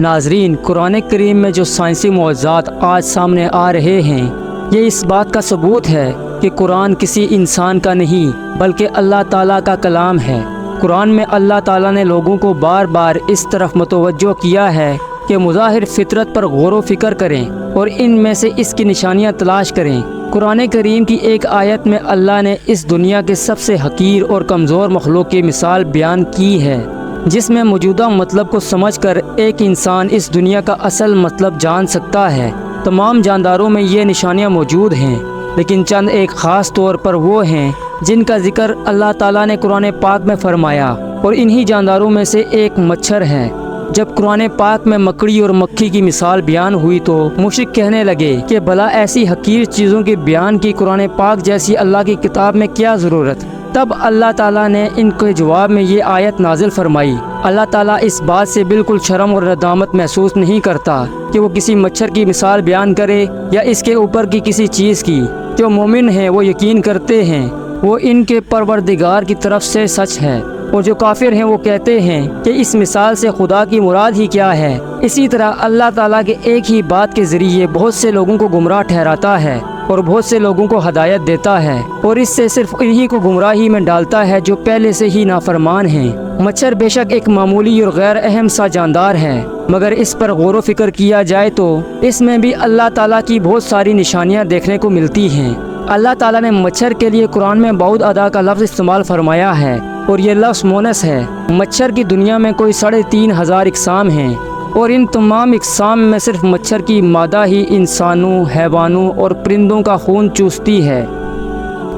ناظرین، قرآن کریم میں جو سائنسی معجزات آج سامنے آ رہے ہیں، یہ اس بات کا ثبوت ہے کہ قرآن کسی انسان کا نہیں بلکہ اللہ تعالیٰ کا کلام ہے۔ قرآن میں اللہ تعالیٰ نے لوگوں کو بار بار اس طرف متوجہ کیا ہے کہ مظاہر فطرت پر غور و فکر کریں اور ان میں سے اس کی نشانیاں تلاش کریں۔ قرآن کریم کی ایک آیت میں اللہ نے اس دنیا کے سب سے حقیر اور کمزور مخلوق کی مثال بیان کی ہے، جس میں موجودہ مطلب کو سمجھ کر ایک انسان اس دنیا کا اصل مطلب جان سکتا ہے۔ تمام جانداروں میں یہ نشانیاں موجود ہیں، لیکن چند ایک خاص طور پر وہ ہیں جن کا ذکر اللہ تعالیٰ نے قرآن پاک میں فرمایا، اور انہی جانداروں میں سے ایک مچھر ہے۔ جب قرآن پاک میں مکڑی اور مکھی کی مثال بیان ہوئی تو مشرک کہنے لگے کہ بھلا ایسی حقیر چیزوں کے بیان کی قرآن پاک جیسی اللہ کی کتاب میں کیا ضرورت؟ تب اللہ تعالیٰ نے ان کے جواب میں یہ آیت نازل فرمائی۔ اللہ تعالیٰ اس بات سے بالکل شرم اور ندامت محسوس نہیں کرتا کہ وہ کسی مچھر کی مثال بیان کرے یا اس کے اوپر کی کسی چیز کی۔ جو مومن ہیں وہ یقین کرتے ہیں وہ ان کے پروردگار کی طرف سے سچ ہے، اور جو کافر ہیں وہ کہتے ہیں کہ اس مثال سے خدا کی مراد ہی کیا ہے۔ اسی طرح اللہ تعالیٰ کے ایک ہی بات کے ذریعے بہت سے لوگوں کو گمراہ ٹھہراتا ہے اور بہت سے لوگوں کو ہدایت دیتا ہے، اور اس سے صرف انہی کو گمراہی میں ڈالتا ہے جو پہلے سے ہی نافرمان ہیں۔ مچھر بے شک ایک معمولی اور غیر اہم سا جاندار ہے، مگر اس پر غور و فکر کیا جائے تو اس میں بھی اللہ تعالیٰ کی بہت ساری نشانیاں دیکھنے کو ملتی ہیں۔ اللہ تعالیٰ نے مچھر کے لیے قرآن میں بعوض ادا کا لفظ استعمال فرمایا ہے، اور یہ لفظ مونس ہے۔ مچھر کی دنیا میں کوئی 3,500 اقسام ہیں، اور ان تمام اقسام میں صرف مچھر کی مادہ ہی انسانوں، حیوانوں اور پرندوں کا خون چوستی ہے،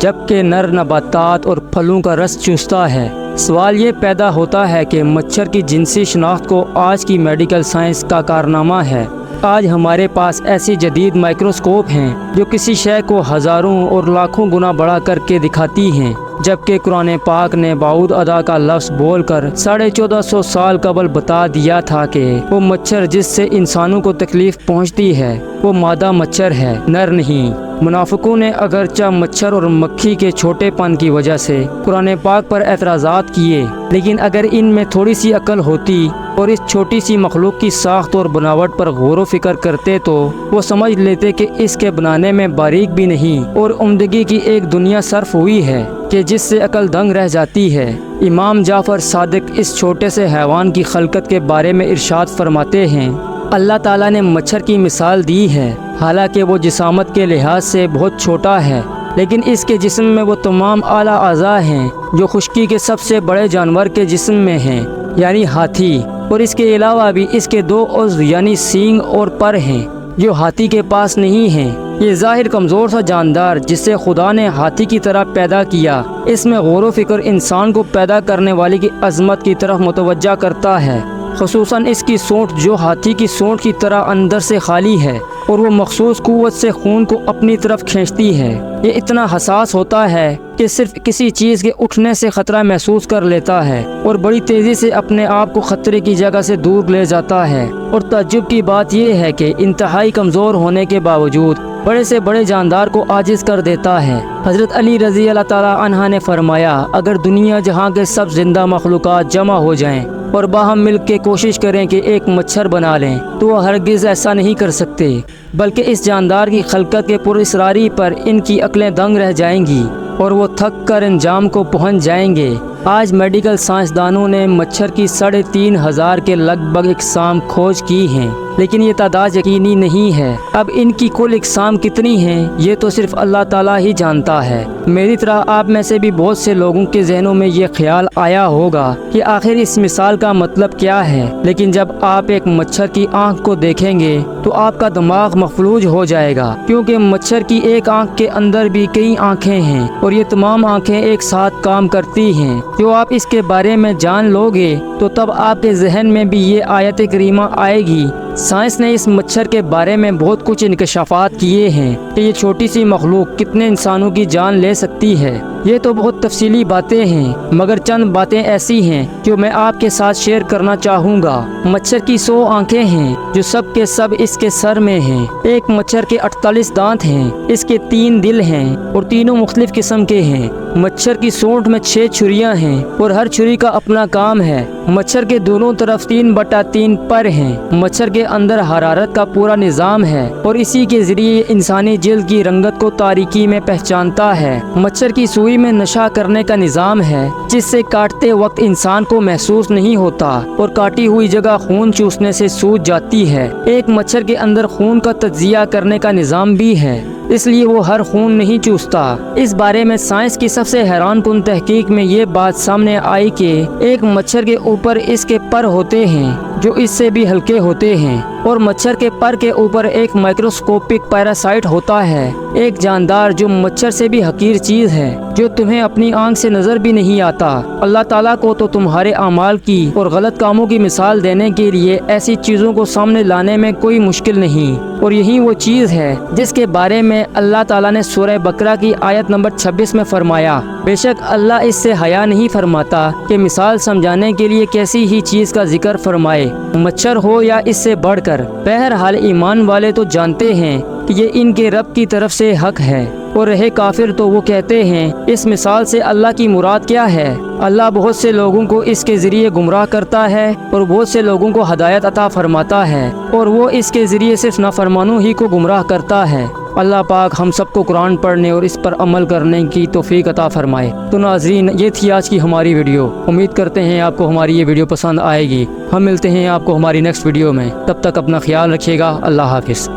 جبکہ نر نباتات اور پھلوں کا رس چوستا ہے۔ سوال یہ پیدا ہوتا ہے کہ مچھر کی جنسی شناخت کو آج کی میڈیکل سائنس کا کارنامہ ہے۔ آج ہمارے پاس ایسی جدید مائکروسکوپ ہیں جو کسی شے کو ہزاروں اور لاکھوں گنا بڑا کر کے دکھاتی ہیں، جبکہ قرآن پاک نے بعوض ادا کا لفظ بول کر 1450 سال قبل بتا دیا تھا کہ وہ مچھر جس سے انسانوں کو تکلیف پہنچتی ہے وہ مادہ مچھر ہے، نر نہیں۔ منافقوں نے اگرچہ مچھر اور مکھی کے چھوٹے پن کی وجہ سے قرآن پاک پر اعتراضات کیے، لیکن اگر ان میں تھوڑی سی عقل ہوتی اور اس چھوٹی سی مخلوق کی ساخت اور بناوٹ پر غور و فکر کرتے تو وہ سمجھ لیتے کہ اس کے بنانے میں باریک بھی نہیں اور عمدگی کی ایک دنیا صرف ہوئی ہے کہ جس سے عقل دنگ رہ جاتی ہے۔ امام جعفر صادق اس چھوٹے سے حیوان کی خلقت کے بارے میں ارشاد فرماتے ہیں، اللہ تعالیٰ نے مچھر کی مثال دی ہے، حالانکہ وہ جسامت کے لحاظ سے بہت چھوٹا ہے، لیکن اس کے جسم میں وہ تمام اعلیٰ اعضاء ہیں جو خشکی کے سب سے بڑے جانور کے جسم میں ہیں، یعنی ہاتھی، اور اس کے علاوہ بھی اس کے 2 عضو یعنی سینگ اور پر ہیں جو ہاتھی کے پاس نہیں ہیں۔ یہ ظاہر کمزور سا جاندار جسے خدا نے ہاتھی کی طرح پیدا کیا، اس میں غور و فکر انسان کو پیدا کرنے والے کی عظمت کی طرف متوجہ کرتا ہے، خصوصاً اس کی سونٹ جو ہاتھی کی سونٹ کی طرح اندر سے خالی ہے اور وہ مخصوص قوت سے خون کو اپنی طرف کھینچتی ہے۔ یہ اتنا حساس ہوتا ہے کہ صرف کسی چیز کے اٹھنے سے خطرہ محسوس کر لیتا ہے اور بڑی تیزی سے اپنے آپ کو خطرے کی جگہ سے دور لے جاتا ہے، اور تعجب کی بات یہ ہے کہ انتہائی کمزور ہونے کے باوجود بڑے سے بڑے جاندار کو عاجز کر دیتا ہے۔ حضرت علی رضی اللہ تعالیٰ عنہ نے فرمایا، اگر دنیا جہاں کے سب زندہ مخلوقات جمع ہو جائیں اور باہم مل کے کوشش کریں کہ ایک مچھر بنا لیں تو وہ ہرگز ایسا نہیں کر سکتے، بلکہ اس جاندار کی خلقت کے پراسراری پر ان کی عقلیں دنگ رہ جائیں گی اور وہ تھک کر انجام کو پہنچ جائیں گے۔ آج میڈیکل سائنسدانوں نے مچھر کی 3,500 کے لگ بھگ اقسام کھوج کی ہیں، لیکن یہ تعداد یقینی نہیں ہے۔ اب ان کی کل اقسام کتنی ہیں یہ تو صرف اللہ تعالیٰ ہی جانتا ہے۔ میری طرح آپ میں سے بھی بہت سے لوگوں کے ذہنوں میں یہ خیال آیا ہوگا کہ آخر اس مثال کا مطلب کیا ہے، لیکن جب آپ ایک مچھر کی آنکھ کو دیکھیں گے تو آپ کا دماغ مفلوج ہو جائے گا، کیونکہ مچھر کی ایک آنکھ کے اندر بھی کئی آنکھیں ہیں اور یہ تمام آنکھیں ایک ساتھ کام کرتی ہیں۔ جو آپ اس کے بارے میں جان لو گے تو تب آپ کے ذہن میں بھی یہ آیت کریمہ آئے گی سائنس نے اس مچھر کے بارے میں بہت کچھ انکشافات کیے ہیں کہ یہ چھوٹی سی مخلوق کتنے انسانوں کی جان لے سکتی ہے۔ یہ تو بہت تفصیلی باتیں ہیں، مگر چند باتیں ایسی ہیں جو میں آپ کے ساتھ شیئر کرنا چاہوں گا۔ مچھر کی 100 آنکھیں ہیں جو سب کے سب اس کے سر میں ہیں۔ ایک مچھر کے 48 دانت ہیں، اس کے 3 دل ہیں اور تینوں مختلف قسم کے ہیں۔ مچھر کی سونٹ میں 6 چھریاں ہیں اور ہر چھری کا اپنا کام ہے۔ مچھر کے دونوں طرف 3/3 پر ہیں۔ مچھر کے اندر حرارت کا پورا نظام ہے اور اسی کے ذریعے انسانی جلد کی رنگت کو تاریکی میں پہچانتا ہے۔ مچھر کی سوئی میں نشہ کرنے کا نظام ہے جس سے کاٹتے وقت انسان کو محسوس نہیں ہوتا اور کاٹی ہوئی جگہ خون چوسنے سے سوج جاتی ہے۔ ایک مچھر کے اندر خون کا تجزیہ کرنے کا نظام بھی ہے، اس لیے وہ ہر خون نہیں چوستا۔ اس بارے میں سائنس کی سب سے حیران کن تحقیق میں یہ بات سامنے آئی کہ ایک مچھر کے اوپر اس کے پر ہوتے ہیں جو اس سے بھی ہلکے ہوتے ہیں، اور مچھر کے پر کے اوپر ایک مائکروسکوپک پیراسائٹ ہوتا ہے، ایک جاندار جو مچھر سے بھی حقیر چیز ہے، جو تمہیں اپنی آنکھ سے نظر بھی نہیں آتا۔ اللہ تعالیٰ کو تو تمہارے اعمال کی اور غلط کاموں کی مثال دینے کے لیے ایسی چیزوں کو سامنے لانے میں کوئی مشکل نہیں، اور یہی وہ چیز ہے جس کے بارے میں اللہ تعالیٰ نے سورہ بقرہ کی آیت نمبر 26 میں فرمایا، بے شک اللہ اس سے حیا نہیں فرماتا کہ مثال سمجھانے کے لیے کیسی ہی چیز کا ذکر فرمائے، مچھر ہو یا اس سے بڑھ کر۔ بہرحال ایمان والے تو جانتے ہیں کہ یہ ان کے رب کی طرف سے حق ہے، اور رہے کافر تو وہ کہتے ہیں اس مثال سے اللہ کی مراد کیا ہے؟ اللہ بہت سے لوگوں کو اس کے ذریعے گمراہ کرتا ہے اور بہت سے لوگوں کو ہدایت عطا فرماتا ہے، اور وہ اس کے ذریعے صرف نافرمانوں ہی کو گمراہ کرتا ہے۔ اللہ پاک ہم سب کو قرآن پڑھنے اور اس پر عمل کرنے کی توفیق عطا فرمائے۔ تو ناظرین، یہ تھی آج کی ہماری ویڈیو۔ امید کرتے ہیں آپ کو ہماری یہ ویڈیو پسند آئے گی۔ ہم ملتے ہیں آپ کو ہماری نیکسٹ ویڈیو میں، تب تک اپنا خیال رکھیے گا۔ اللہ حافظ۔